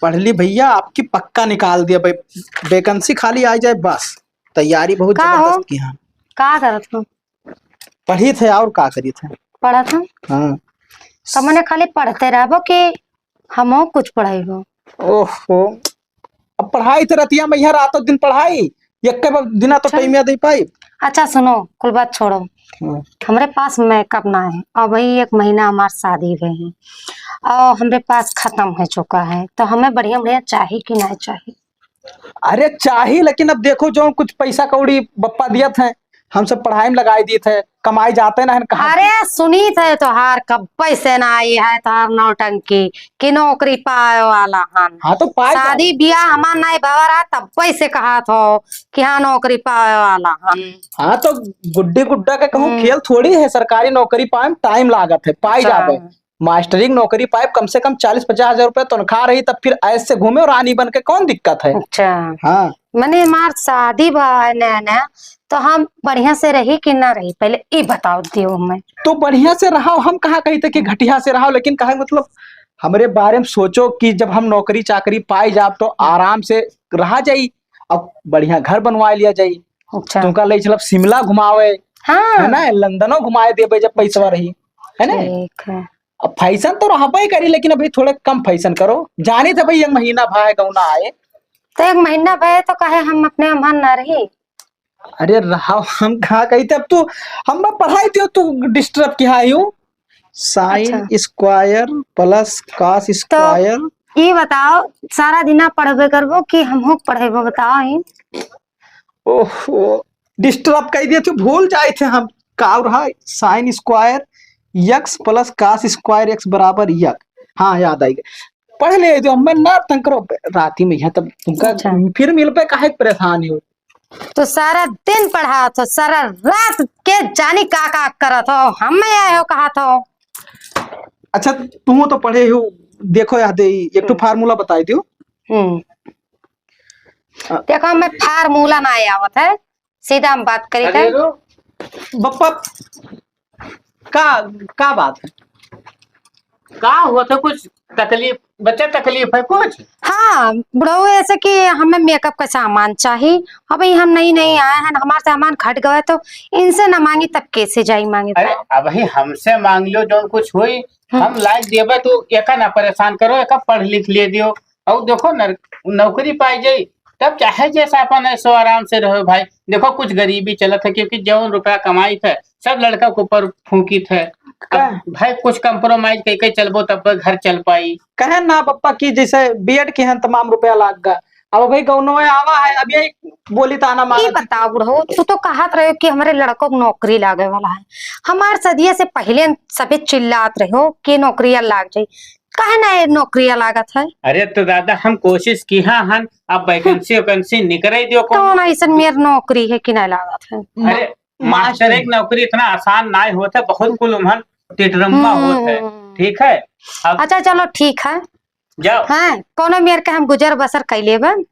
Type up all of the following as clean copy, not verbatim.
पढ़ ली भैया, आपकी पक्का निकाल दिया भाई। वैकेंसी खाली आ जाए बस। तैयारी बहुत का हो जबरदस्त की। हाँ, का करत हो? पढ़ी थे और का करी थे। पढ़त हो हाँ। तो मने खाली पढ़ते रहबो कि हमो कुछ पढ़ाइबो? ओहो, अब पढ़ाई तो रतिया मैया रातों दिन पढ़ाई, एक के दिन तो अच्छा टाइम दे पाई। अच्छा सुनो, कुल बात छोड़ो। हाँ। हमरे पास मेकअप ना है और वही 1 महीना हमार शादी हुए है और हमरे पास खत्म हो चुका है, तो हमें बढ़िया बढ़िया चाहिए कि नहीं चाहिए? अरे चाहिए, लेकिन अब देखो जो कुछ पैसा कौड़ी बप्पा दिया थे, हम सब पढ़ाई में लगाई दिए थे, कमाई जाते ना है कहाँ। अरे सुनी थे तोहार कब पैसे ना आई है तोहार नौटंकी की नौकरी पाए वाला हन। हाँ तो पाए जा। शादी ब्याह हमार नहीं भवा रहा तब पैसे कहा थो कि हाँ नौकरी पाए वाला हन। हाँ तो गुड्डी गुड्डा का कहूँ खेल थोड़ी है, सरकारी नौकरी पाए में टाइम लागत है, पाई जाबे। मास्टरिंग नौकरी पाए कम से कम 40-50 हजार रुपए तनख्वाह रही, तब फिर ऐसे घूमे और रानी बन के कौन दिक्कत है। अच्छा हाँ मैंने हमार शादी भा नया नया, तो हम बढ़िया से रही कि ना रही पहले ये बताओ दियो हमें। तो बढ़िया से रहो, हम कहाँ कही थे कि घटिया से रहो, लेकिन कहे मतलब हमारे बारे में सोचो कि जब हम नौकरी चाकरी पाई जाब तो आराम से रहा जाई, अब बढ़िया घर बनवा लिया जाई। अच्छा तुमका ले चलब शिमला घुमावे, है हाँ ना, लंदनो घुमाए देवे जब पैसा रही, है ना। ठीक है। अब फैशन तो रहबे ही करी, लेकिन अभी थोड़े कम फैशन करो। जाने थे भाई 1 महीना भाई गौना आए। तो 1 महीना भय तो कहे हम अपने अमान ना रही। अरे रहा, हम कहाँ कही थे, अब तू हम पढ़ाई थी तू डिस्टर्ब किया यूं। साइन अच्छा स्क्वायर प्लस कॉस तो स्क्वायर। ये बताओ सारा दिन पढ़बे करबो कि हमहू पढ़ेबो बताओ ही। ओहो, डिस्टर्ब कह दिए थे, भूल जाए थे हम। का रहा sine square x plus cos square x बराबर यक। हाँ याद आई गई, पढ़ ले जो मैं ना तंग करो राती में यहाँ, तब तुमका अच्छा फिर मिल पे काहे परेशान हो। तो सारा दिन पढ़ा तो सारा रात के जानी का करत हो, हमें आए हो कहा तो। अच्छा तुम तो पढ़े हो, देखो याद एक तो फार्मूला बताई दियो। देखो मैं फार्मूला ना आवत है, सीधा हम बात करी थे। बप्पा का का बात है, का हुआ था? कुछ तकलीफ बच्चा, तकलीफ है कुछ? हाँ बुढ़ऊ ऐसे कि हमें मेकअप का सामान चाहिए। अभी हम नहीं नहीं आए हैं, हमारे सामान घट गए तो इनसे न मांगी तब कैसे जाई मांगे। अरे अब ही हमसे मांग लो जो कुछ हुई, हम लाइक देवे तो एका ना परेशान करो, एका पढ़ लिख ले दियो और देखो नौकरी पाई जाई, तब चाहे जैसा अपन ऐसो आराम से रहो भाई। देखो कुछ गरीबी चलत है, क्योंकि जो रुपया कमाई थे सब लड़का के ऊपर फूकी थे। भाई कुछ कंप्रोमाइज कई चलबो तब घर चल पाई। कहे ना पप्पा की जैसे बीएड के हैं तमाम रुपया लाग गया, अब भाई गौनो में आवा है, अब यही बोली ताना ये मांगा। बताओ बुढ़ऊ, तू तो कहत रहे कि हमारे लड़कों को नौकरी लागे वाला है। हमार सदिया से पहले सभी चिल्लात रहे हो कि नौकरियां लाग जाये, कहे ना नौकरियां लागत है। अरे तो दादा हम कोशिश की हन, अब वैकेंसी वैकेंसी निकल दियो कौन ऐसा मेरी नौकरी है कि नहीं लागत है। अरे मास्टर एक नौकरी इतना आसान ना होता, बहुत कुल उम्हन टिटरम्मा होता है। ठीक है अब अच्छा चलो ठीक है, जाओ। हाँ कोनो मेर के हम गुजर बसर कैले बन,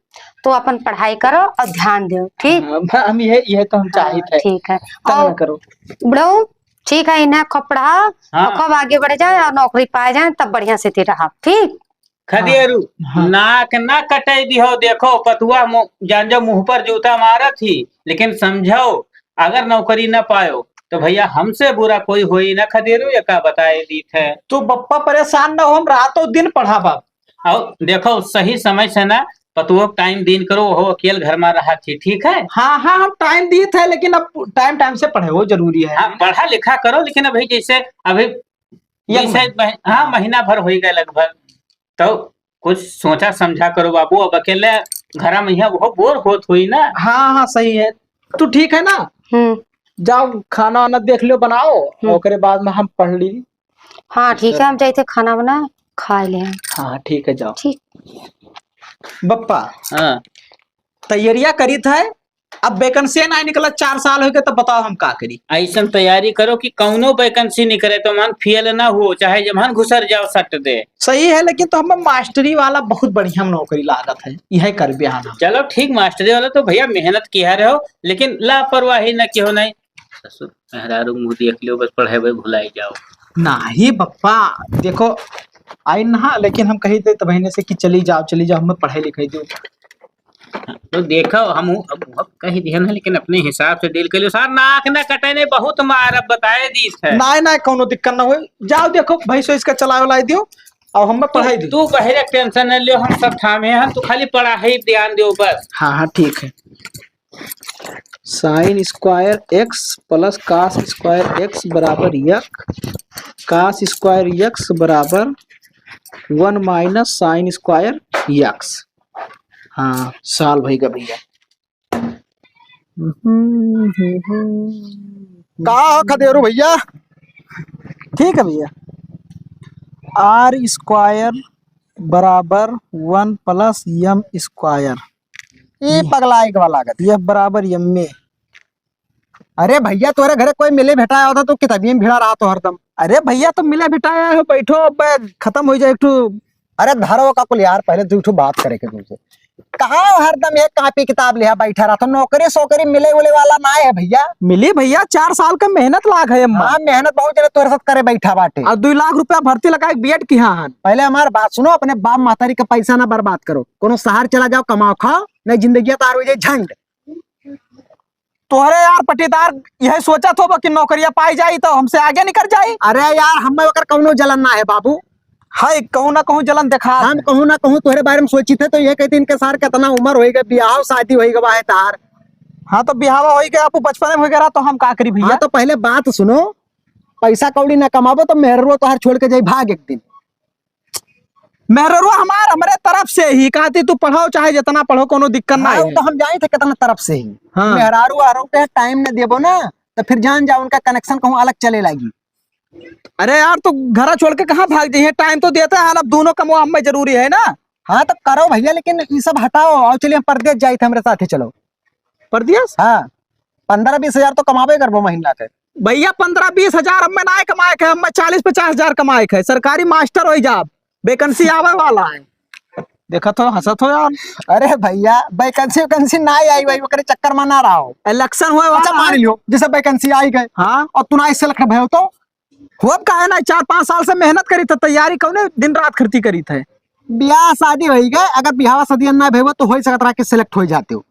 तो अपन पढ़ाई करो और ध्यान दो। ठीक हम यह तो हम चाहिए थे। ठीक है तंग और ना करो बुढ़ऊ, ठीक है इन्हें खूब पढ़ाओ और खूब आगे बढ़ जाए और नौकरी पाए जाए, तब बढ़िया से रहा। ठीक खदेरू नाक ना कटाई दी हो, देखो पतुआ जान जो मुंह पर जूता मारा थी, लेकिन समझो अगर नौकरी न पायो तो भैया हमसे बुरा कोई हो ही ना। खदेरू ये का बताए दी थे। तो बप्पा परेशान ना हो, हम रातों दिन पढ़ा बाप। और देखो सही समय से ना पतुओ टाइम दिन करो, हो अकेले घर में रहा थी। ठीक है हाँ हाँ हम टाइम दिए थे, लेकिन अब टाइम टाइम से पढ़े हो जरूरी है। हाँ पढ़ा लिखा करो, लेकिन अभी जैसे अभी हाँ महीना भर हो गया लगभग, तो कुछ सोचा समझा करो बाबू। अब अकेले घर में वो बोर होत हुई ना। हाँ हाँ सही है, तू ठीक है ना। जाओ खाना वाना देख लो बनाओ, और बाद में हम पढ़ ली। हाँ ठीक है, हम जाते खाना बना खा ले। हाँ ठीक है जाओ। ठीक बप्पा हाँ तैयारियां करी था, अब वैकेंसी ना निकला 4 साल हो गए, तो बताओ हम का करी। ऐसा तैयारी करो कि कौनो वैकेंसी निकले तो मन फेल ना हो, चाहे जब मन घुसर जाओ सट दे। सही है, लेकिन तो हमें मास्टरी वाला बहुत बढ़िया नौकरी लागत है, यह कर बिहाना। चलो ठीक, मास्टरी वाला तो भैया मेहनत किया रहो, लेकिन लापरवाही न क्यों नहीं। मेहरारू मुंह देख लियो बस, पढ़े भुलाई जाओ। नहीं बप्पा देखो, आई ना, लेकिन हम कही थे तो बहने से कि चली जाओ हमें पढ़ाई लिखाई दो। तो देखो हम अब कह दिया ना, लेकिन अपने हिसाब से डील कर लो सर। नाक ना कटे ने बहुत मार, अब बताए दी है। ना कोनो दिक्कत ना हो, जाओ देखो भैंसो इसका चला वाला दियो और हमें पढ़ाई दो। तू बहरे टेंशन न लियो, हम सब थामे हैं, तू खाली पढ़ाई ध्यान दो बस। हाँ ठीक है। Sine square x plus cos square x बराबर यक, कास स्क्वायर यक्स बराबर 1 माइनस साइन स्क्वायर यक्स। हाँ साल भैया भैया का खदेरो भैया। ठीक है भैया। आर स्क्वायर बराबर 1 प्लस यम स्क्वायर, ये पगला एक वाला लागत। यह बराबर यम में। अरे भैया तोरे घरे कोई मिले भेटाया होता तो किताबियों में भिड़ा रहा तो हरदम। अरे भैया तो मिला बिठाया है, बैठो अब खत्म हो जाए एक ठो। अरे धरो का कुल यार, पहले दो बात करे के तुमसे। कहाँ हरदम एक कॉपी किताब लिया बैठा रहा, तो नौकरी सोकरी मिले उले वाला ना है भैया। मिली भैया, 4 साल का मेहनत लाग है अम्मा। हाँ मेहनत बहुत जरा तोरे साथ करे बैठा बाटे। और 2 लाख रुपया भर्ती लगा बीएड की। हाँ पहले हमारी बात सुनो, अपने बाप मातारी का पैसा ना बर्बाद करो, कोनो शहर चला जाओ कमाओ खाओ, नहीं जिंदगी तार हो जाए झंड। तोहरे यार पटीदार यही सोचा थो कि नौकरिया पाई जाई तो हमसे आगे निकल जाई। अरे यार हमें ओकर कौनो जलन ना है बाबू। हाय कहूँ ना कहूँ जलन देखा। हम कहूँ ना कहूँ तोहरे बारे में सोची थे तो ये कहते इनके सार कितना उम्र होएगा, ब्याह शादी होएगा है तार। हाँ तो बिहावा हो गया, आपको बचपन में वगैरह तो हम का करी भैया। हाँ तो पहले बात सुनो, पैसा कौड़ी ना कमाबो तो मेहरो तोहर छोड़ के जाई भाग एक दिन। मेहरो हमारे तरफ से ही कहती तू पढ़ो चाहे जितना पढ़ो, कोनो दिक्कत ना हाँ, है। तो हम जाए थे कितना तरफ से ही। हाँ। मेहरारू आरो के टाइम न देबो ना तो फिर जान जाओ उनका कनेक्शन कहूँ अलग चले लगी। अरे यार तो घर छोड़ के कहाँ भाग जाइए, टाइम तो देता है, अब दोनों कमो हमें जरूरी है ना। हाँ तो करो भैया, लेकिन ये सब हटाओ और चलिए हम परदेश जाए थे, हमारे साथ ही चलो परदेश। हाँ 15-20 हजार तो कमाबे करबो महीना के। भैया 15-20 हजार हमें ना कमाए के, हमें 40-50 हजार कमाए के। सरकारी मास्टर हो जाब, वैकेंसी आवे वाला है। देखा तो हंसत हो यार। अरे भैया वैकेंसी ना आई भाई, ओकरे चक्कर में ना रहो। इलेक्शन हुए अच्छा वाला मान है। लियो जैसे वैकेंसी आई गए हाँ और तू ना सेलेक्ट भयो तो हुआ कहे ना, 4-5 साल से मेहनत करी था, तैयारी कौने दिन रात करती करी थे। ब्याह शादी हो गए, अगर ब्याह शादी ना भयो तो हो सकता है कि सिलेक्ट हो जाते हो।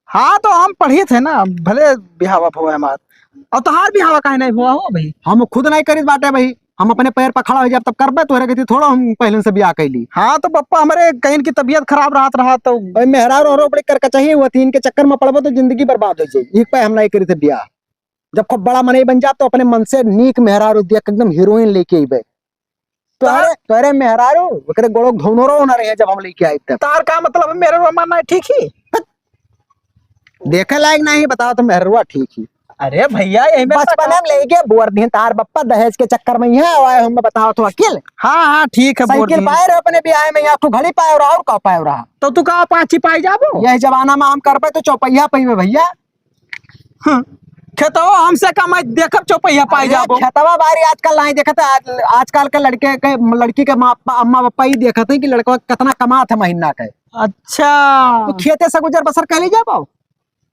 हाँ तो हम पढ़ी थे ना, भले बिहावा हुआ हमार। और तोहार बिहावा काहे नहीं हुआ हो भाई। हम खुद नहीं करी बाटे भाई, हम अपने पैर पर खड़ा हो जाए तब करबे, तोहरे कहती थोड़ा हम पहले से ब्याह कैली। हाँ तो पप्पा हमारे कहीं की तबीयत खराब रहा तो भाई मेहरारू और बड़े करके चाहिए हुआ थी, इनके चक्कर में पड़बो तो जिंदगी बर्बाद हो जाए। एक पे हम नहीं करी थे ब्याह, जब खूब बड़ा मन बन जा तो अपने मन से नीक मेहरारू दिया एकदम हीरोइन लेके आइबे। तोरे मेहरारू ओकरे गोड़ो धोनोरो ना रहे जब हम लेके आए तब। तार का मतलब है मेरे मानना है ठीक ही। देखे लायक नहीं बताओ तो मेहरुआ ठीक ही। अरे भैया यही में बचपन में लेके बोर दिन तार बप्पा दहेज के चक्कर में यहाँ आए हम बताओ तो अकेले। हाँ हाँ ठीक है। साइकिल पाए रहे अपने ब्याह में, यहाँ तो घड़ी पाए रहा और का पाए रहा। तो तू कहा 5 पाई जाबो। यही जमाना में हम कर पाए तो चौपहिया पही में भैया। खेतो हमसे का मैं देखब चौपहिया पाई जाबो। खेतवा बारी आजकल नहीं देखते, आजकल के लड़की के अम्मा पापा ही देखते हैं कि लड़का कितना कमात है महीना के। अच्छा तो खेते से गुजर बसर कर ली जाओ।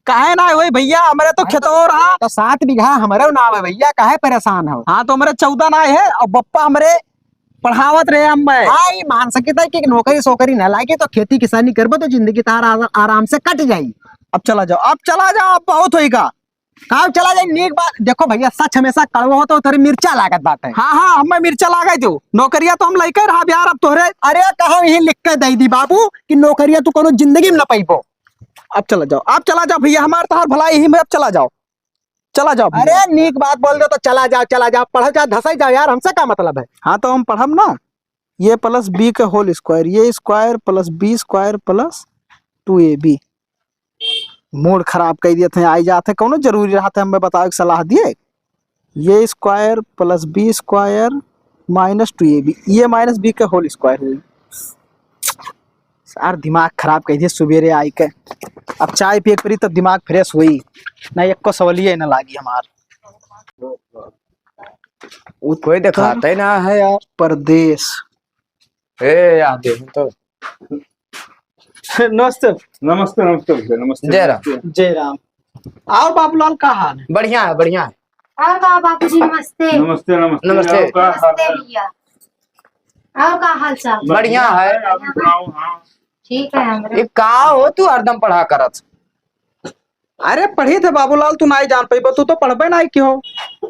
काहे ना वही भैया, हमारे तो खेतो रहा तो 7 बीघा हमारे नाम है भैया, काहे परेशान हो। हाँ तो हमारे 14 ना है और बप्पा हमारे पढ़ावत रहे हम। हाँ ये मान सकता है कि नौकरी सोकरी ना लागे तो खेती किसानी करबो तो जिंदगी तार आराम से कट जाई। अब चला जाओ अब बहुत होएगा। काम चला जाए नीक बात। देखो भैया सच हमेशा कड़वा हो तो तेरी मिर्चा लागत बात है। हाँ हाँ हमें मिर्चा लागे तू, नौकरिया तो हम लेके रहा यार अब तोहरे। अरे कहा यही लिख के दे दी बाबू कि नौकरिया तू कोनो जिंदगी में न पाइबो। अब चला जाओ भैया, हमारे तो हर भलाई ही में। अब चला जाओ अरे नीक बात बोल दो तो चला जाओ पढ़ जाओ धसाई जाओ यार, हमसे क्या मतलब है। हाँ तो हम पढ़ब ना, ये प्लस बी का whole square, A square plus B square plus 2ab। Mood खराब कर दिए थे, आई जाते कौन जरूरी रहा था हमें बताओ एक सलाह दिए। A square plus B square minus 2ab, A minus B का होल स्क्वायर हुई। यार दिमाग खराब कर दिए सुबेरे आई के। अब चाय पिए पड़ी तब दिमाग फ्रेश हुई ना, एक को सवालिए न लागी हमार। वो कोई दिखाता ही ना है यार। परदेश ए यार देखो तो। नमस्ते नमस्ते नमस्ते भैया, नमस्ते जय राम। नमस्ते। जय राम। और बाबूलाल का हाल है। बढ़िया है बढ़िया है। और बाबू जी नमस्ते। नमस्ते नमस्ते नमस्ते। आपका हाल नमस्ते है? भैया। और का हाल चाल? बढ़िया है। आप सुनाओ। हाँ ठीक है हमरे। ये कहा हो तू हरदम पढ़ा करत? अरे पढ़े थे बाबूलाल, तू नहीं जान पाई, तू तो पढ़बे नहीं क्यों?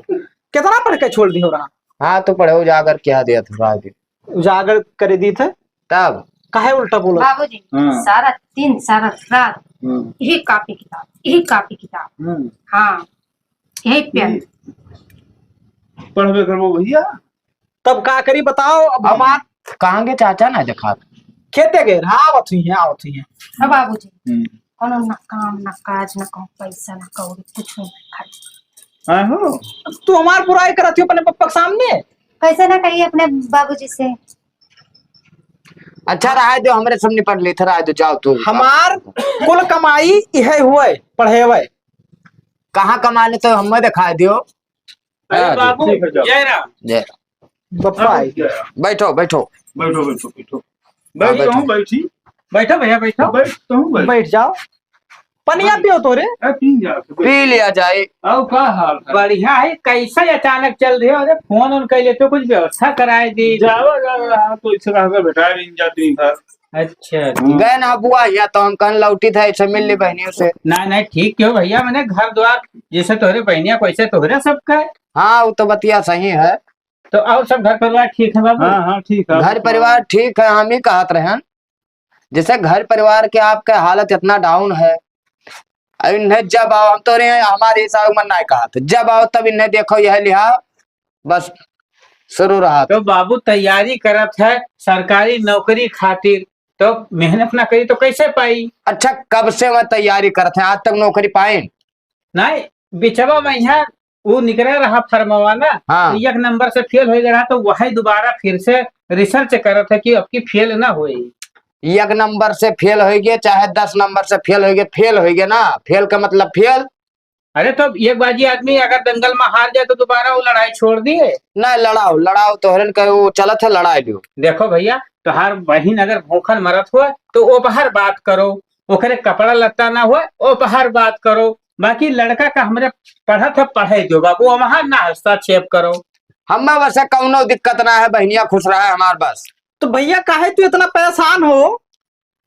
कितना पढ़ के छोड़ दी हो रहा? हाँ तो पढ़े उजागर क्या दिया था भाई? उजागर कर दी थे तब काहे उल्टा बोला? बाबूजी हाँ। सारा दिन सारा रात हाँ। यही कॉपी किताब। हाँ। हाँ यही पेन। पढ़बे करबो भैया। तब का करी बताओ? अब बात कहाँ के चाचा ना देखा? खेते गए। हाँ आवत हुई है। अब बाबूजी हम्म। कोनो ना काम ना काज ना कहूँ पैसा ना कौड़ी कुछ नहीं खाली। हाँ हो। तू हमार बुराई करत हो अपने पप्पा के सामने। कैसे ना कहिए अपने बाबूजी से। अच्छा रहा जो हमरे सब निपट ले था, जो जाओ तू। हमार कुल कमाई यह हुए पढ़े हुए। कहाँ कमाने तो हमें दिखा दियो। अरे बाबू ठीक है, जाओ। जय राम। जय बप्पा आई। बैठो बैठो बैठो बैठो बैठो। हाँ, बैठता हूँ, बैठी। बैठो भैया बैठो। बैठता हूँ, बैठ। बैठ जाओ। पनिया पियो तो रे। पी जा। पी लिया जाए। अब का हाल है? बढ़िया है। कैसे अचानक चल रहे हो? अरे फोन उन कर लेते, कुछ व्यवस्था कराए दी। जावा जा तो इसे कहा बैठा नहीं जाती घर। अच्छा गए ना बुआ या तो हम कहीं लौटी था, ऐसे मिल ली बहनियों से। ना ना ठीक क्यों भैया, मैंने घर द्वार जैसे तोहरे बहनिया वैसे तोहरे सबका है। हाँ वो तो बतिया सही है। तो और सब घर परिवार ठीक है बाबू? हाँ हाँ ठीक है। घर परिवार ठीक है, हम ही कहत रहे हैं जैसे घर परिवार के आपका हालत इतना डाउन है। अब इन्हें जब आओ, हम तो हमारे हिसाब मन नहीं कहा था, जब आओ तब इन्हें देखो यह लिहा बस शुरू रहा। तो बाबू तैयारी करत है सरकारी नौकरी खातिर, तो मेहनत ना करी तो कैसे पाई? अच्छा कब से मैं तैयारी करते हैं, आज तक नौकरी पाए? नहीं बिचवा में यहाँ वो निकले रहा फर्मवा ना। हाँ। एक नंबर से फेल हो गया तो वही दोबारा फिर से रिसर्च करत है कि अब की फेल ना होई। एक नंबर से फेल हो गए चाहे 10 नंबर से फेल हो गए ना, फेल का मतलब फेल। अरे तो एक बाजी आदमी अगर दंगल में हार जाए तो दोबारा वो लड़ाई छोड़ दिए। ना लड़ाओ तो हरन का वो चलत है लड़ाई दो। देखो भैया तोहार बहन अगर भूखन मरत हुआ तो ओ बाहर बात करो, ओकरे कपड़ा लत्ता ना हुआ ओ बाहर बात करो। बाकी लड़का का हमरे पढ़त है पढ़े दो बाबू, वहां ना हस्तक्षेप करो। हमें वैसे कौनो दिक्कत ना है, बहनिया खुश रहा है हमारे बस। तो भैया काहे तू इतना परेशान हो?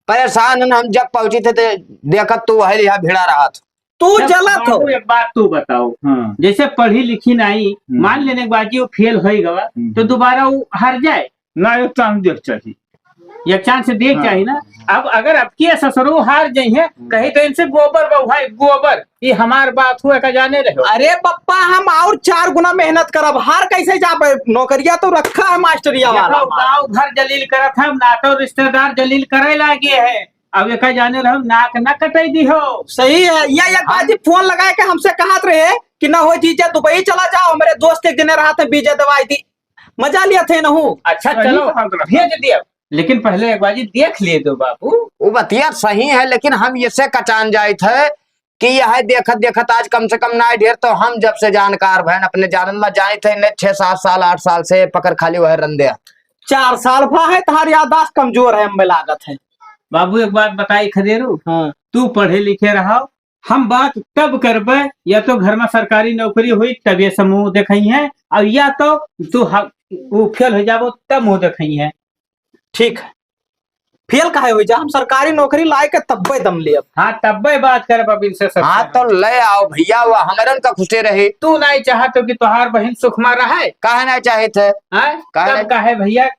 परेशान हम जब पहुंची थे तो देखा तू वही यहाँ भिड़ा रहा था। तू जब जलत हो। बाबू एक बात तू बताओ, हाँ। जैसे पढ़ी लिखी नहीं मान लेने के बाद वो फेल हो गवा तो दोबारा वो हार जाए ना एक चांस देख चाहिए। एक चांस देख हाँ। चाहिए ना। अब अगर आपकी ससुरो हार जाइए कहीं तो इनसे गोबर बहुाई गोबर, ये हमार बात हुआ का जाने रहो। अरे पप्पा हम और 4 गुना मेहनत करब, हार कैसे जा पाए? नौकरिया तो रखा है मास्टरिया वाला। देखो, गाँव घर जलील करत हम ना तो रिश्तेदार जलील करे लागे है। अब एक जाने रहो नाक न कटाई दी हो। सही है। या एक बाजी फोन लगाए के हमसे कहत रहे कि ना हो जीजा दुबई चला जाओ। मेरे दोस्त एक दिन रहा था बीजे दवाई दी, मजा लिया थे न हूँ। अच्छा सही चलो बात रहा। भेज दिया, लेकिन पहले एक बाजी देख लिए दो बाबू। वो बतिया सही है, लेकिन हम इससे कचान जाए थे कि यह देखत देखत आज कम से कम ना ढेर तो हम जब से जानकार बहन अपने जानन में जाए थे 6-7 साल 8 साल से पकड़ खाली वह रंदे 4 साल भा है, तुम्हारी यादाश्त कमजोर है, हमें लागत है। बाबू एक बात बताई खदेरू, हाँ। तू पढ़े लिखे रहो, हम बात तब करबे या तो घर में सरकारी नौकरी हुई तब ये समूह देखई है, और या तो तू वो फेल हो जाबो तब मुंह देखई है। ठीक है, फेल काहे हो जा, हम सरकारी नौकरी लाए के तब्बे दम ले। हाँ तब्बे बात कर अब इनसे सब। हाँ तो ले आओ भैया, वो हमारन का खुशे रहे। तू नहीं चाहतो कि तुहार बहन सुखमा रहे? काहे ना चाहे थे? तब काहे भैया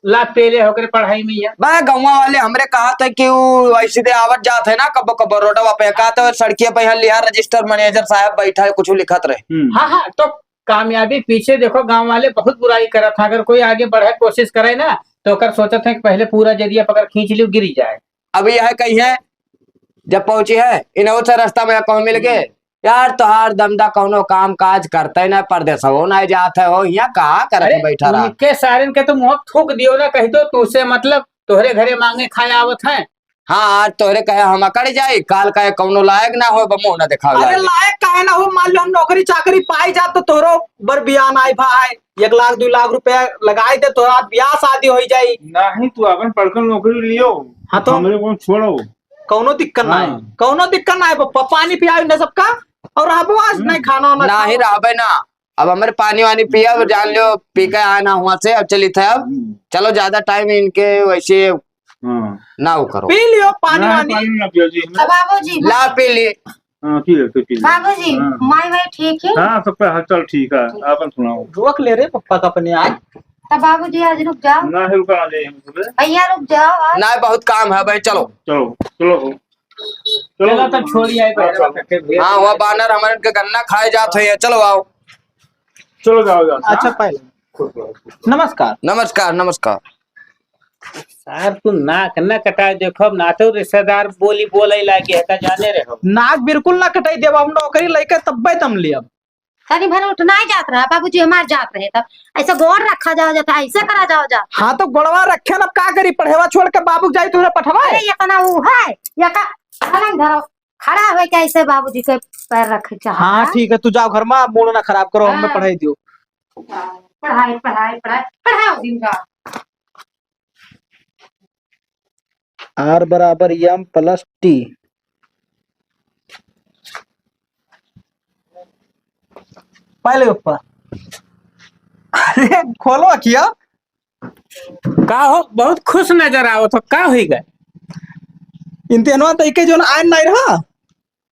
ला पेले होकर पढ़ाई में है। बा गौवा वाले हमरे कहा था कि वो ऐसे दे आवत जात है ना कब कब रोडवा पे, कहा तो सड़किया पे यहाँ लिया रजिस्टर मैनेजर साहब बैठा है कुछ लिखत रहे। हाँ हाँ तो कामयाबी पीछे देखो, गांव वाले बहुत बुराई करत था। अगर कोई आगे बढ़े कोशिश करे ना तो कर सोचत है कि पहले पूरा जरिया पकड़ खींच लियो गिरी जाए। अभी यह कही है जब पहुंची है इन से रास्ता में कहूँ मिल गए यार तोहार दमदा कौनो काम काज करते ना परदेश हो ना जाते हो, यहाँ कहा कर बैठा रहा के सारन के तो मुँह थूक दियो ना, कही तो तुझसे मतलब तोहरे घरे मांगे खाए आवत है। हाँ आज तोहरे कहे हम अकड़ जाये, काल कहे कौनो लायक ना हो मुंह ना दिखाओ। अरे लायक काहे ना हो, मान लो हम नौकरी चाकरी पाई जा तो तोरो बर बियान आई भाई 1 लाख 2 लाख रुपया लगाए दे, तोरा ब्याह शादी हो जाई। नहीं तू अपन पढ़कर नौकरी लियो। हाँ तो हमरे को छोड़ो, कौनो दिक्कत ना है, कौनो दिक्कत ना है। पानी पियाई न सबका और रहबो आज नहीं खाना ना ही रहबे ना अब हमारे पानी वानी पिया, अब जान लो पी के आना हुआ से, अब चली थे। अब चलो ज्यादा टाइम इनके वैसे हाँ ना वो करो। पी लियो पानी ना, वानी। पानी ना पियो जी हमें। बाबूजी ला पी लिए। हाँ ठीक है, ठीक है। बाबूजी हाँ। माई भाई ठीक है। हाँ सबका हाल चाल ठीक है, आपन सुनाओ। रोक ले रे पप्पा का अपने आज। तब बाबूजी आज रुक जाओ, ना है रुका ले हम सुबह। भैया रुक जाओ आज। ना बहुत काम है भाई, चलो। चलो चलो चलो तब छोड़ी आई पहले। हाँ वह बानर हमारे के गन्ना खाए जाते हैं, चलो आओ। चलो जाओ जाओ। अच्छा पहले नमस्कार। नमस्कार नमस्कार। यार तू नाक न कटा देखो, ना तो रिश्तेदार बोली बोले लागे है का जाने रहो। नाक बिल्कुल ना कटाई देव, हम नौकरी लेकर तब्बे तम लियब। तनी भर उठना ही जात रहा बाबूजी, हमार जात रहे तब ऐसा गौर रखा जाओ जाता, ऐसे करा जाओ जा। हाँ तो गोड़वा रखे ना, का करी पढ़ेवा छोड़ के बाबू जाई तुझे पठवा। अरे ये तना वो है या का अलग धरो खड़ा हुए कैसे बाबूजी के पैर रखे चाह। हाँ ठीक है, तू जाओ घर में, मूड ना खराब करो, हमें हाँ। पढ़ाई दियो। पढ़ाई पढ़ाई पढ़ाई पढ़ाओ दिन का। R बराबर M प्लस T। पहले ऊपर। अरे खोलो किया। का हो बहुत खुश नजर आओ तो का हो गए। इम्तिहान तय के जो आयन नहीं रहा,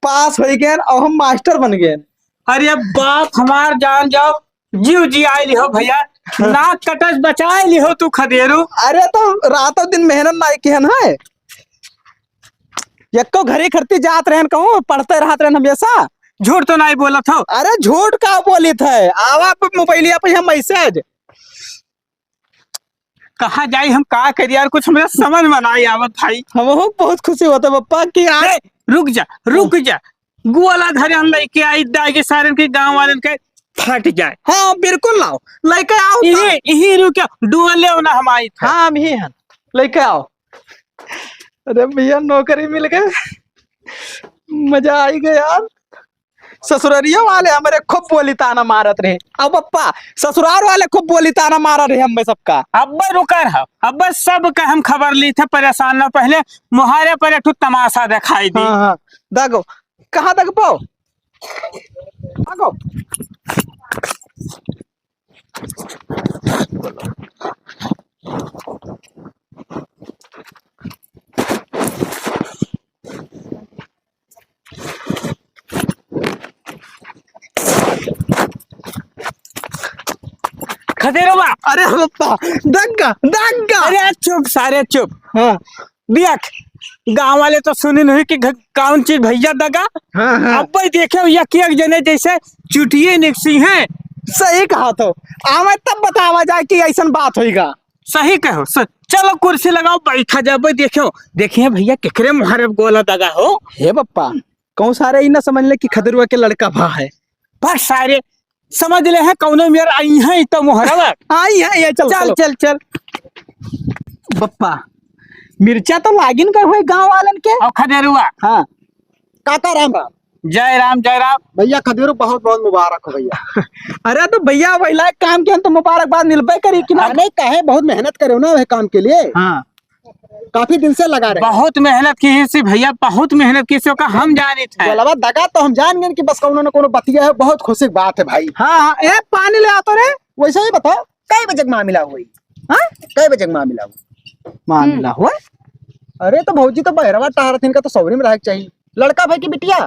पास हो गए और हम मास्टर बन गए। अरे बाप हमार जान जाओ, जीव जी आई लिहो भैया, नाक कटस बचाए लिहो तू खदेरू। अरे तो रातों दिन मेहनत नहीं किहन है, यक्को घरे खरती जात रहन, कहूँ पढ़ते रहत रहन हमेशा। झूठ तो नहीं बोला था। अरे झूठ का बोली थे, आवा पे मोबाइलिया पे हम मैसेज। कहाँ जाई हम का करी यार, कुछ मेरा समझ में नहीं आवत भाई। हम बहुत खुशी होता पप्पा कि आज। ए, रुक जा गोला धरे हम लेके आई दागे सारे के गांव वाले के फट जाए। हाँ बिल्कुल लाओ, लेके आओ। यही रुक डुअले ना हम आई था। हाँ हम ही हैं, लेके आओ। अरे भैया नौकरी मिल गए, मजा आई गया यार। ससुरारियों वाले हमारे खूब बोली ताना मारत रहे, अब पप्पा ससुराल वाले खूब बोली ताना मारा रहे हमें सबका। अब रुका रहा, अब सब का हम खबर ली थे, परेशान न पहले मुहारे पर एक तमाशा दिखाई दी। हाँ हाँ दागो, कहाँ तक पाओ आगो। खदेरो बा। अरे पप्पा दग्गा दग्गा। अरे चुप सारे चुप। हाँ देख गांव वाले तो सुनी नहीं कि कौन चीज भैया दगा। हाँ हाँ अब भाई देखे यक एक जने जैसे चुटिए निकसी हैं। सही कहा तो, आवे तब बतावा जाए कि ऐसा बात होगा। सही कहो चलो कुर्सी लगाओ बैठा जाओ। भाई देखो देखिए भैया केकरे मुहारे गोला दगा हो। हे पप्पा कौन सारे ही ना समझ ले कि खदरुआ के लड़का भा है। बस सारे समझ ले हैं कौनो मेर आई है तो मुहरवा। आई है ये, चल चल चल चल चल। पप्पा मिर्चा तो लागिन कर हुए गांव वालन के। और खदेरुआ हाँ काका राम राम। जय राम जय राम। भैया खदेरू बहुत बहुत मुबारक हो भैया। अरे तो भैया वही काम के तो मुबारकबाद मिलबे करी कि ना। नहीं कहे बहुत मेहनत करे हो ना वह काम के लिए, हाँ काफी दिन से लगा रहे। बहुत मेहनत की है सी भैया, बहुत मेहनत की का हम जाने थे। बोलवा दगा तो हम जान गए कि बस उन्होंने कोनो बतिया है, बहुत खुशी की बात है भाई। हाँ हाँ ए पानी ले आता रे। वैसे ही बताओ कई बजे मामला हुई? हाँ कई बजे मामला हुई? मामला हुआ। अरे तो भौजी तो बहरवा टहरत, इनका तो सौरी में रह चाहिए। लड़का भाई की बिटिया?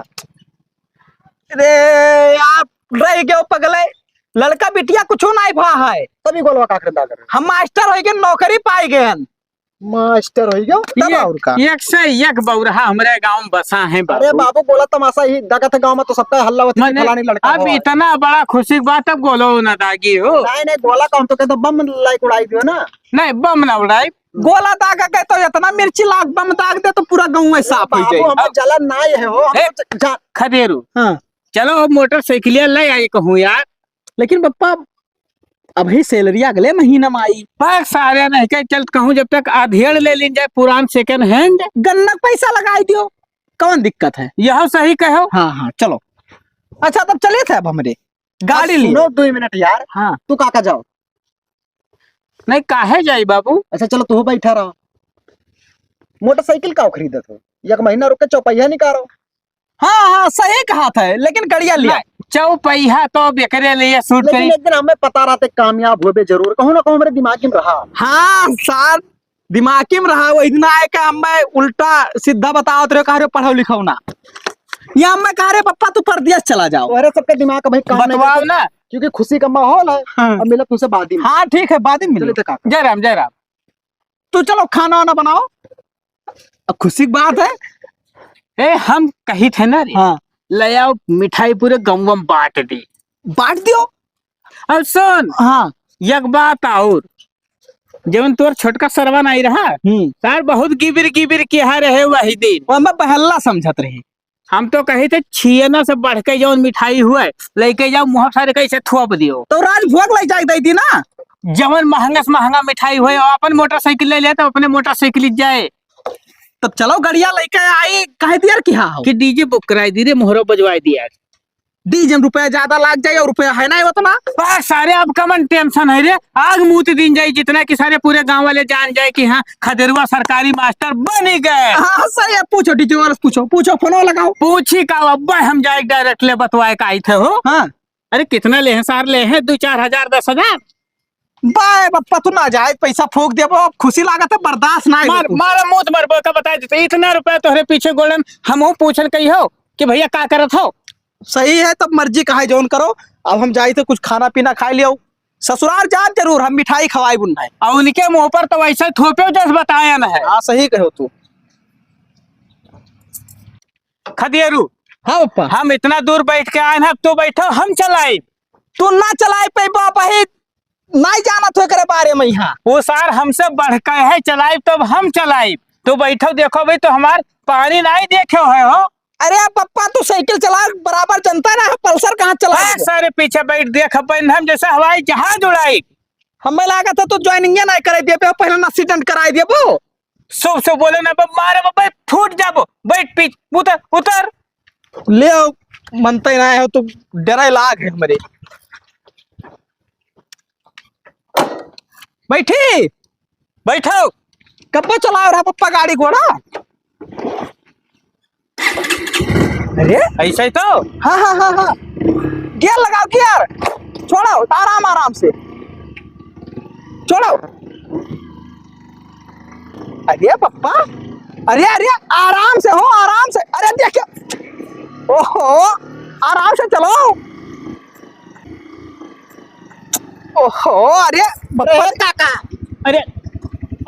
अरे आप रह गए पगले, लड़का बिटिया कुछ नहीं भा है। तभी गोलवा काकरे दाग रहे। हम मास्टर हो गए, नौकरी पाई गए। मास्टर हो गया तब और का। एक से एक बौरहा हमारे गांव में बसा है बाबू। अरे बाबू बोला तमाशा ही दगा था गांव में तो सबका हल्ला होता है, मने फलानी लड़का अब हुआ है। इतना बड़ा खुशी की बात अब गोलो न दागी हो। नहीं नहीं गोला का हम तो कहते बम लाइक उड़ाई दियो ना। नहीं बम न उड़ाई। गोला दागा के तो इतना मिर्ची लाग बम दाग दे तो पूरा गाँव में साफ हो बाबू जाए। हमें जलन नहीं है हो, हम ए, तो जा- खदेरू हाँ चलो अब मोटरसाइकिल ले आई कहूँ यार। लेकिन पप्पा अभी सैलरी अगले महीना में आई। पर सारे नहीं के चल कहूँ जब तक आधेड़ ले लीन जाए पुरान सेकंड हैंड। गन्ना पैसा लगाई दियो, कौन दिक्कत है। यह सही कहो। हाँ हाँ चलो। अच्छा तब चले थे अब हमरे गाड़ी ली। सुनो 2 मिनट यार, हाँ तू काका जाओ। नहीं काहे जाई बाबू। अच्छा चलो तू बैठा रहो। मोटरसाइकिल का खरीदत हो, 1 महीना रुक के चौपहिया निकालो। हाँ हाँ सही कहा था, लेकिन गड़िया लिया। चौपहिया तो बेकरे लिए सूट लेकिन करी। एक दिन हमें पता रहा था कामयाब हुए जरूर, कहूँ ना कहूँ मेरे दिमाग में रहा। हाँ सर, दिमागी में रहा वही दिन आए का हमें उल्टा सीधा बताओ तो कह रहे पढ़ो लिखो ना, या मैं कह रहे पप्पा तू परदेश चला जाओ। तुम्हारे सबके दिमाग का भाई काम नहीं बतवाओ करता, ना। क्योंकि खुशी का माहौल है। हाँ। अब मिला तुमसे बाद ही में। हाँ ठीक है, बाद में मिले। चलो काका, जय राम जय राम। तू चलो खाना वाना बनाओ, अब खुशी की बात है। ए हम कही थे ना रे, हाँ ले आओ मिठाई पूरे गाँव में बांट दी। बांट दियो। अब सुन हाँ एक बात और, जवन तोर छोटका सरवा नहीं रहा सर, बहुत गिबिर गिबिर किया रहे वही दिन। वो मैं पहला समझत रही। हम तो कहे थे छियना से बढ़ के जवन मिठाई हुए लेके जाओ मुँह सारे कैसे थोप दियो। तो राजभोग ले जाए दी थी ना। जवन महंगा से महंगा मिठाई हुए अपन मोटरसाइकिल ले ले तो अपने मोटरसाइकिल जाए तब चलो गड़िया लेके आई, कह दिया कि हाँ कि डीजे बुक कराई दी रे, मोहरो बजवाई दिया। डीजे में रुपया ज्यादा लाग जाए और रुपया है ना उतना। बस सारे अब कमन टेंशन है रे, आग मुँह दिन जाए जितना कि सारे पूरे गांव वाले जान जाए कि हाँ खदेरुआ सरकारी मास्टर बन गए। हाँ सही है, पूछो डीजे वाले से पूछो, पूछो फोन लगाओ। पूछी का अब्बा हम जाए डायरेक्ट ले बतवाए का आई थे हो। हाँ अरे कितना ले हैं सार, ले हैं 2-4 हजार 10,000। बाय पप्पा तू ना जाए पैसा फूक दे, वो खुशी लागत है बर्दाश्त ना मार मारा मुंह मरबो का बता देते इतना रुपया तोहरे पीछे गोल्डन हम पूछन कही हो कि भैया का करत हो। सही है, तब मर्जी कहा जोन करो। अब हम जाए थे कुछ खाना पीना खा लियो, ससुराल जान जरूर हम मिठाई खवाई बुन है। और उनके मुंह पर तो वैसे थोपे जैसे बताया ना है। हाँ सही कहो तू। खदेरू हाँ पप्पा, हम इतना दूर बैठ के आए हैं, तो बैठो हम चलाए। तू ना चलाए पे बाप ही नहीं जाना तो करे बारे में। यहाँ वो सार हमसे बढ़ के है चलाए, तब हम चलाए तो बैठो देखो भाई तो हमार पानी नहीं देखे है हो। अरे पप्पा तू साइकिल चला बराबर जनता ना, पल्सर कहाँ चला। बस सारे पीछे बैठ देख अपन हम जैसे हवाई जहाज उड़ाई। हमें लगा था तो ज्वाइनिंग नहीं करे दे पे, पहले एक्सीडेंट कराई दे वो। सुबह से बोले ना मारे बाबा फूट जाबो, बैठ पीछ उतर उतर। ले आओ, मनते ना हो तो डरा लाग है हमारे। बैठी बैठो। कब चला रहा पप्पा गाड़ी घोड़ा। अरे ऐसा ही तो। हाँ हाँ हाँ हाँ, गियर लगाओ गियर, छोड़ो आराम आराम से छोड़ो। अरे पप्पा, अरे अरे आराम से हो, आराम से। अरे देखिए, ओहो आराम से चलो। ओहो अरे पप्पा काका, अरे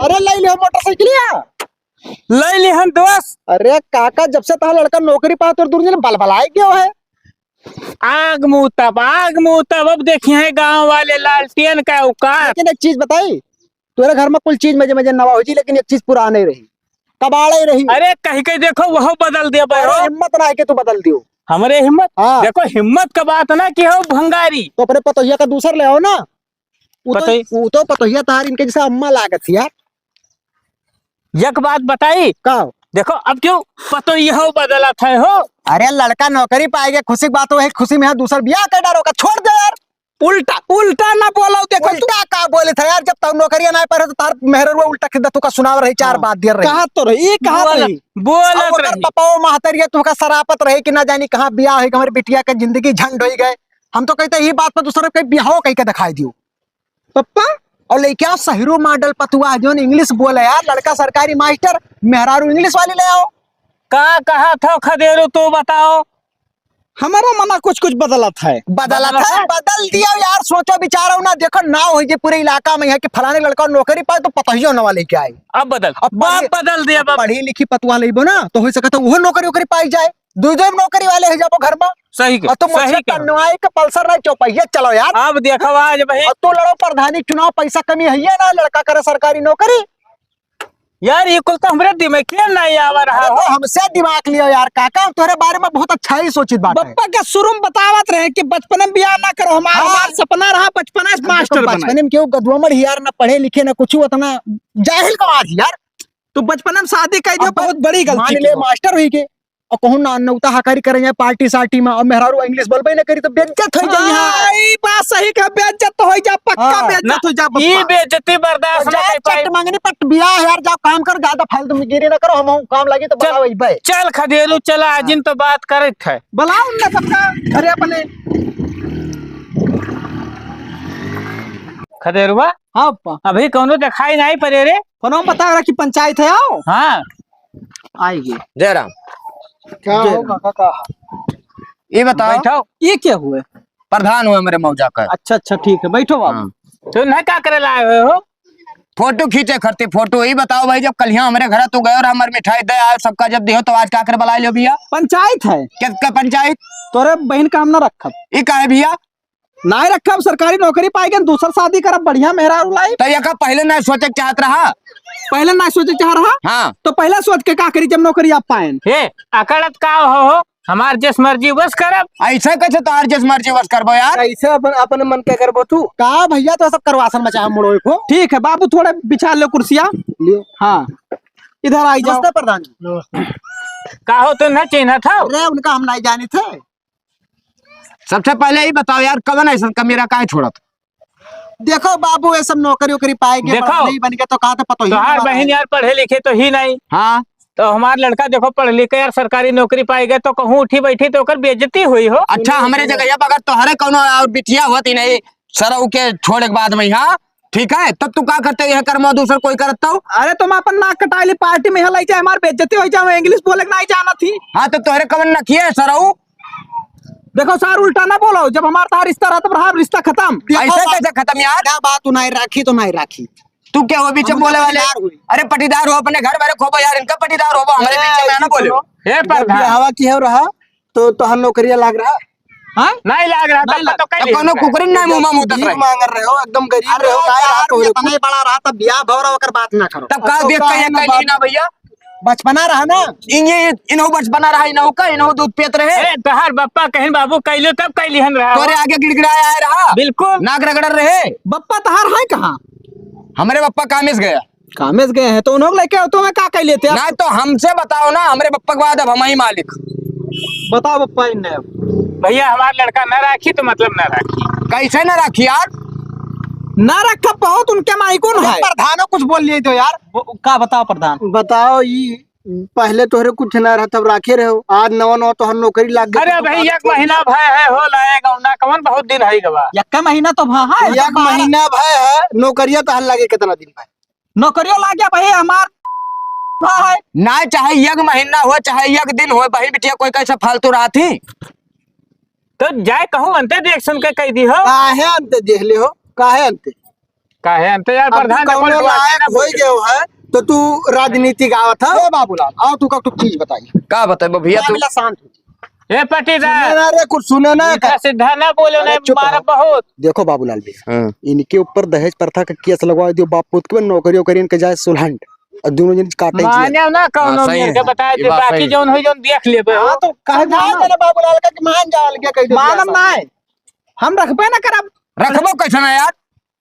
अरे ले लियो मोटरसाइकिल या। ले ली हम दोस्त। अरे काका, जब से तारा लड़का नौकरी पाया तो दूर बलबलाए क्यों है? आग मुँह तब अब देखिए गांव वाले लालटेन का औकात। लेकिन एक चीज बताई, तेरे घर में कुल चीज मजे मजे नवा हो जी, लेकिन एक चीज पुराने रही, कबाड़ ही रही। अरे कहीं कहीं देखो वह बदल दे अरे हिम्मत ना है कि तू बदल दियो। हमारे हिम्मत। हाँ। देखो हिम्मत का बात ना कि हो भंगारी। तो अपने पतोहिया का दूसर ले आओ ना। पतोही- वो तो पतोहिया तार इनके जैसा अम्मा लागत थी यार। एक बात बताई, का देखो अब क्यों पतो यह बदला था हो। अरे लड़का नौकरी पाएगा, खुशी की बात है, खुशी में दूसर ब्याह कर डालो का, छोड़ दे यार। उल्टा उल्टा ना बोलो। देखो तू उल्टा का बोले था यार, जब तक नौकरियां ना पड़े तो तार मेहरवा उल्टा खिदा तू का सुनाव रही, चार बात दियर रही। कहा तो रही, कहा रही। बोलत रही। पपाओ महतरिया तू का सरापत रहे कि ना जानी कहाँ ब्याह है, हमारी बिटिया का जिंदगी झंड हो गए। हम तो कहते ये बात पर दूसरे कहीं ब्याह कहीं के दिखाई दियो पप्पा। और लेके आओ सहीरो मॉडल पतुआ जो इंग्लिश बोले यार, लड़का सरकारी मास्टर, मेहरारू इंग्लिश वाली ले आओ। का कहा था खदेरू तू बताओ। हमारा मना कुछ कुछ बदलत है। बदला था, बदल दिया यार, सोचो विचारो ना। देखो ना हो जे पूरे इलाका में है कि फलाने लड़का नौकरी पाए तो पतहियो नवा लेके आए। अब बदल, अब बाप बदल दिया बाप। पढ़ी लिखी पतुआ लेबो ना तो हो सकता वो नौकरी पाई जाए। दो नौकरी वाले है जाबो घर में। सही और तुम सही टनवाई के पल्सर नहीं चौपहिया चलो यार। अब देखो आज भाई और तो लड़ो प्रधानी चुनाव, पैसा कमी है ना, लड़का करे सरकारी नौकरी। यार ये कुल तो हमारे दिमाग में नहीं आवा रहा अरे हो। तो हमसे दिमाग लियो यार काका, तुम्हारे बारे में बहुत अच्छा ही सोचित बात है। पप्पा क्या शुरू में बतावत रहे कि बचपन में ब्याह ना करो, हमारा हाँ। हमारा सपना रहा बचपन में मास्टर बना। बचपन में क्यों गधुआमड़ ही यार, ना पढ़े लिखे ना कुछ, उतना जाहिल का आज यार। तो बचपन में शादी कर दिया, अब बहुत बड़ी मान गलती ले की। मास्टर हुई के और कहूं ना नौता हकारी करे जाए पार्टी सार्टी में और मेहरारू इंग्लिश बोलबे ना करी तो बेइज्जत हो जाई हां ई बात सही का बेइज्जत तो हो जा पक्का हाँ, बेइज्जत हो जा ई बप्पा। बेइज्जती बर्दाश्त ना जाए कर पाई। चट मांगनी पट बियाह यार जाओ काम करो ज्यादा फालतू में गिरी ना करो हम काम लगी तो चल। बताओ भाई चल खदेरू चला आजिन तो बात करत है। बुलाओ उनने सबका घरे अपने। खदेरुआ हाँ पप्पा अभी कौनो दिखाई नहीं पड़े रे। फोनो बता रहा कि पंचायत है आओ हाँ आएगी। जयराम क्या होगा काका ये बताओ बैठो। ये क्या हुए? प्रधान हुए मेरे मौजा का अच्छा अच्छा ठीक है बैठो बाबू। तू नहीं क्या करे लाए हुए हो? फोटो खींचे करते फोटो ही बताओ भाई जब कल यहाँ हमारे घर तो गए और हमारे मिठाई दे आए सबका जब दियो तो आज क्या करे बुला लियो भैया पंचायत है क्या पंचायत तोरे बहन काम ना रखब ये का है भैया ना रखब सरकारी नौकरी पाएगा दूसर शादी करब बढ़िया मेहरा लाई। तो ये का पहले ना सोचे के चाहत रहा पहले ना सोचे चाह रहा हाँ तो पहले सोच के का करी जब नौकरी आप पाए। हे अकड़त का हो हमार जिस मर्जी बस करब। ऐसा कैसे तो हर जिस मर्जी बस करबो यार कैसे अपन मन के करबो तू का भैया तो सब करवासन मचा मुड़ो को ठीक है बाबू थोड़े बिछा लो कुर्सियाँ। लियो हाँ इधर आई जाओ। नमस्ते प्रधान जी का हो तो न चिन्ह था। अरे उनका हम नहीं जाने थे सबसे पहले ही बताओ यार कवन ऐसा का मेरा काहे छोड़त देखो बाबू ये सब नौकरी वोकरी पाएंगे देखो। नहीं बन के तो कहा था पता ही तोहार बहन यार पढ़े लिखे तो ही नहीं। हाँ तो हमारा लड़का देखो पढ़ लिख के यार सरकारी नौकरी पाई गए तो कहूँ उठी बैठी तो ओकर बेइज्जती हुई हो। अच्छा हमारे जगह अगर तोहरे कोनो और बिटिया होती नहीं सरऊ के छोड़े के बाद में हाँ ठीक है तब तू का करते यह कर्म दूसर कोई करता हो अरे तुम अपन नाक कटा ली पार्टी में लाई जाए हमारी बेइज्जती हो जाए इंग्लिश बोले नहीं जाना थी। हाँ तो तोहरे कवन न किए सरऊ देखो सर उल्टा ना बोलो जब हमारा तार रिश्ता रहा तब रहा रिश्ता खत्म। ऐसे कैसे खत्म यार क्या बात तू नहीं राखी तो नहीं राखी तू क्या हो बीच में हम बोले तो वाले पटीदार हुई। अरे पटीदार हो अपने घर वाले खोबो यार इनका पटीदार हो हमारे बीच में ना बोलो हे जब प्रधान हवा की है रहा तो हम नौकरियां लाग रहा हाँ नहीं लाग रहा नहीं था तो अब कहीं कोनो कुकरी ना मुंह में मुतत भीख रहे मांग रहे हो एकदम गरीब रहे हो काय रात हो नहीं बड़ा रहा तब ब्याह भौरा होकर बात ना करो तब का देख के कहीं ना भैया बचपना रहा ना इन्हों बचपना रहा इन्हों का इन्हों दूध पियत रहे ए तोहार बप्पा कहीं बाबू कैलो तब कैली हन रहा तोरे आगे गिड़गिड़ाया है रहा बिल्कुल। नाक रगड़ रहे बप्पा तहार है कहाँ? हमारे पप्पा कामिस गया कामेज गए हैं तो उन्होंने लेके आओ तो मैं का कह लेते ना तो हमसे बताओ ना हमारे पप्पा के बाद अब हम ही मालिक बताओ बप्पा इन्हें भैया हमारा लड़का न राखी तो मतलब न राखी। कैसे ना रखी यार ना रखा बहुत उनके माई कौन है? प्रधानो कुछ बोल लिए तो यार का बताओ प्रधान। बताओ ये पहले तोहरे कुछ ना रहा तब राखे रहे हो आज नवा नवा तो हम नौकरी लाग गए अरे भाई एक महीना भय है हो लाएगा ना कवन बहुत दिन है गवा। यक्का महीना तो हाँ है एक महीना भय है नौकरिया तो हल लागे कितना दिन भाई नौकरियों ला गया भाई हमार हाँ है। ना चाहे एक महीना हो चाहे एक दिन हो बही बिटिया कोई कैसे फालतू रहा थी तो जाए कहूँ अंते देख सुन के कह दी हो काहे अंत देख ले हो काहे अंत काहे अंते यार अब तू प्रधान कौनो अपन लायक हो बात गए है तो तू राजनीतिक आवत है बाबूलाल आओ तू का तू चीज बताइए का बताए भैया तू मामला शांत हो ए पटीदार सुने ना रे कुछ सुने ना सीधा सीधा ना बोलो अरे ना चुप मारा रहो। बहुत। देखो बाबूलाल भैया हाँ। इनके ऊपर दहेज प्रथा का केस लगवा दियो बाप पुत के नौकरी वोकरी इनके जाए सुलहन और दोनों जन काटे माने ना कौनो हाँ, सही मेरे है। के बता ये दे बात बाकी सही है। जौन हो जौन देख लेबे हो। हाँ तो कहे बाबूलाल का कि मान जाओ अलगे कह दे मालूम ना है हम रखबे ना करब रखबो कैसे ना यार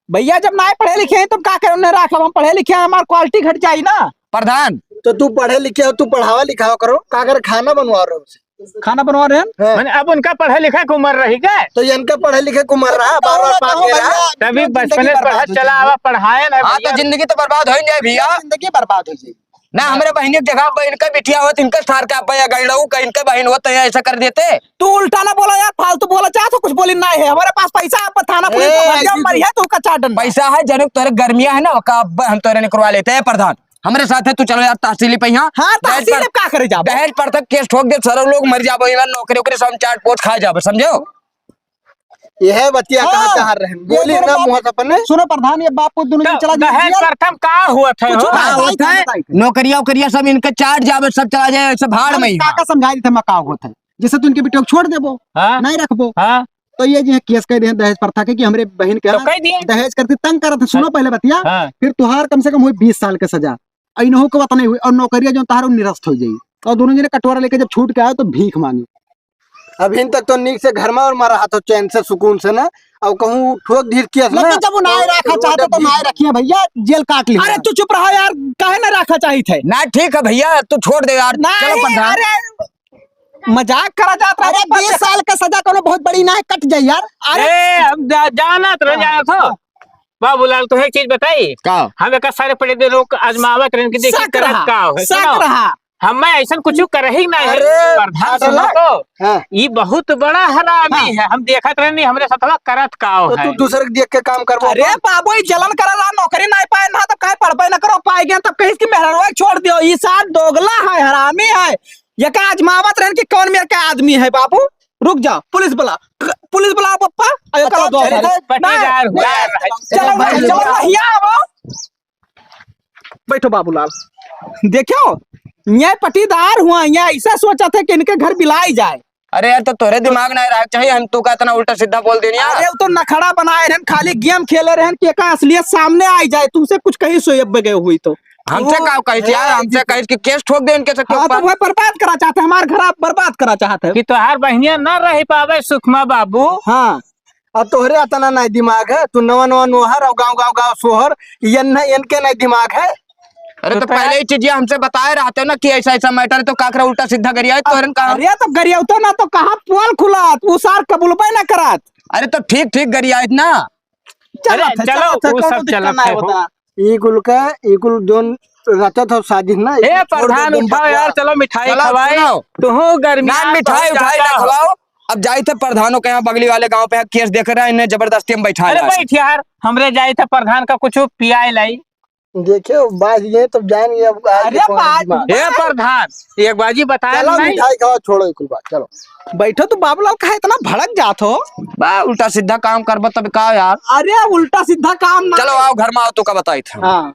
भैया जब ना पढ़े लिखे हैं तब का करे उन्हें रखब हम पढ़े लिखे हैं हमारी क्वालिटी घट जाई ना। प्रधान तो तू पढ़े लिखे हो तू पढ़ावा लिखावा करो का कर खाना बनवा रहे हो उसे खाना बनवा रहे हैं मैंने अब उनका पढ़े लिखा की उम्र रही गए तो इनका पढ़े लिखे को मर रहा बार बार पास ले रहा तभी बचपन से पढ़ा चला आवा पढ़ाए ना हाँ तो भैया। जिंदगी तो बर्बाद हो ही जाए भैया जिंदगी बर्बाद हो जाएगी ना हमारे बहन की जगह पर इनका बिटिया हो तो इनका थार का पैया गई का इनका बहन हो तो ऐसा कर देते तू उल्टा ना बोला यार फालतू बोला चाह तो कुछ बोली ना है हमारे पास पैसा आप थाना पुलिस ए, को भर जाओ, ऐसी मरिया तो का चाटन पैसा है जनक तोरे गर्मिया है ना का अब हम तोरे निकलवा लेते हैं प्रधान हमारे साथ है तू चलो यार तहसीली पे यहाँ हाँ तहसील का करे जा दहेज पर तक केस ठोक दे सारे लोग मर जाबो इवन नौकरी वोकरी सब चाट पोट खा जाबो समझो यह बतिया हाँ, कहाँ चाह रहे हैं बोली ये ना बाप- मुँह से अपने सुनो प्रधान ये बाप को दोनों जन चला दहेज जाइए प्रथम का हुआ था कुछ हो? ना। हाँ होता है नौकरिया वोकरिया सब इनका चाट जाबे सब चला जाए सब भाड़ में ही काका समझा दी थे मैं का होता है जैसे तू इनके बेटे को छोड़ देबो हाँ नहीं रखबो हाँ तो ये जो है केस कह रहे हैं दहेज प्रथा के कि हमरे बहन के तो यहाँ कह दिए दहेज करते तंग करते सुनो पहले बतिया हाँ फिर तुहार कम से कम हुई 20 साल के सजा इनहो के बात नहीं हुई और नौकरिया जो तहार निरस्त हो जाई और दोनों जने कटोरा लेके जब छूट के आए तो भीख मांगी अभी तक तो नीक से घर में और मारा हाथों चैन से सुकून से ना अब कहूँ ठोक धीर किया लेकिन जब वो नाय रखा चाहते तो नाय रखिए भैया जेल काट लिया अरे तू चुप रहा यार काहे ना रखा चाहिए थे ना ठीक है भैया तू छोड़ दे यार चलो नहीं प्रधान अरे मजाक करा जाता अरे 20 साल का सजा कोनो बहुत बड़ी ना है, कट जाए यार। अरे हम जाना तो जाना था बाबूलाल तो एक चीज बताई का हम एक सारे पड़े दे रोक आजमावत रहे कि देखी शक करत रहा, का है शक रहा। हमें ऐसा कुछ कर ही नहीं है अरे, प्रधान अरे, सुनो तो हाँ। ये बहुत बड़ा हरामी है हम देखत रहे नहीं हमरे साथवा करत का तो है तू दूसरे के देख के काम करबो। अरे बाबू ये जलन करा रहा, नौकरी नहीं पाए ना तो काय पढ़ पाए ना करो पाए गया तब कहीं इसकी मेहरवा छोड़ दियो। ये साथ दोगला है, हरामी है। ये का आजमावत रहन कि कौन मेरे का आदमी है। बाबू रुक जाओ, पुलिस बुलाओ पप्पा। आयो करो दो चलो, नहीं, पटीदार हुआ चलो भाई, चलो भैया आओ। बैठो बाबूलाल, देखो ये पटीदार हुआ, ये ऐसा सोचा था कि इनके घर बिलाई जाए। अरे यार तो तोरे दिमाग नहीं रहा चाहिए हम तू का इतना उल्टा सीधा बोल देनी यार। अरे वो तो नखड़ा बनाए रहन, खाली गेम खेले रहन कि एका असलियत सामने आई जाए। तुमसे कुछ कहीं सोयब गए हुई तो हमसे का कही थी यार, हमसे कही कि केस ठोक दे इनके हाँ, तो वह बर्बाद करा चाहते हैं, हमारे घर आप बर्बाद करा चाहते हैं। कि तोहार बहनिया न रह पावे सुखमा बाबू हाँ अब तोहरे अतना नहीं दिमाग है, तू नवा नवा नोहर और गाँव गाँव गाँव सोहर, इनके नहीं दिमाग है। अरे तो पहले ही चीज हमसे बताए रहते हो ना कि ऐसा ऐसा मैटर है तो काकरा उल्टा सीधा करिया है तोरन का। अरे तो गरिया तो ना तो कहा पोल खुला वो सार कबूलबे ना करात। अरे तो ठीक ठीक गरिया ना। अरे चलो वो सब चलत है हो। इकुल जोन रचत हो साजिश ना। ए प्रधान उठाओ यार, चलो मिठाई चलो, खवाए सुनो। तू गर्मी ना मिठाई उठाई ना खवाओ। अब जाए थे प्रधानों के यहाँ बगली वाले गांव पे केस देख रहा है, इन्हें जबरदस्ती हम बैठा अरे बैठ यार, हमरे जाए थे प्रधान का कुछ पियाए लाई। देखियो बात ये तो जाएंगे अब। अरे बात ए प्रधान एक बाजी बताया चलो नहीं। मिठाई खाओ, छोड़ो इकुल बात, चलो। बैठो तो बाबूलाल कहा इतना भड़क जात हो। बा उल्टा सीधा काम कर तब का यार। अरे उल्टा सीधा काम ना। चलो आओ घर में आओ तो का बताई था। हाँ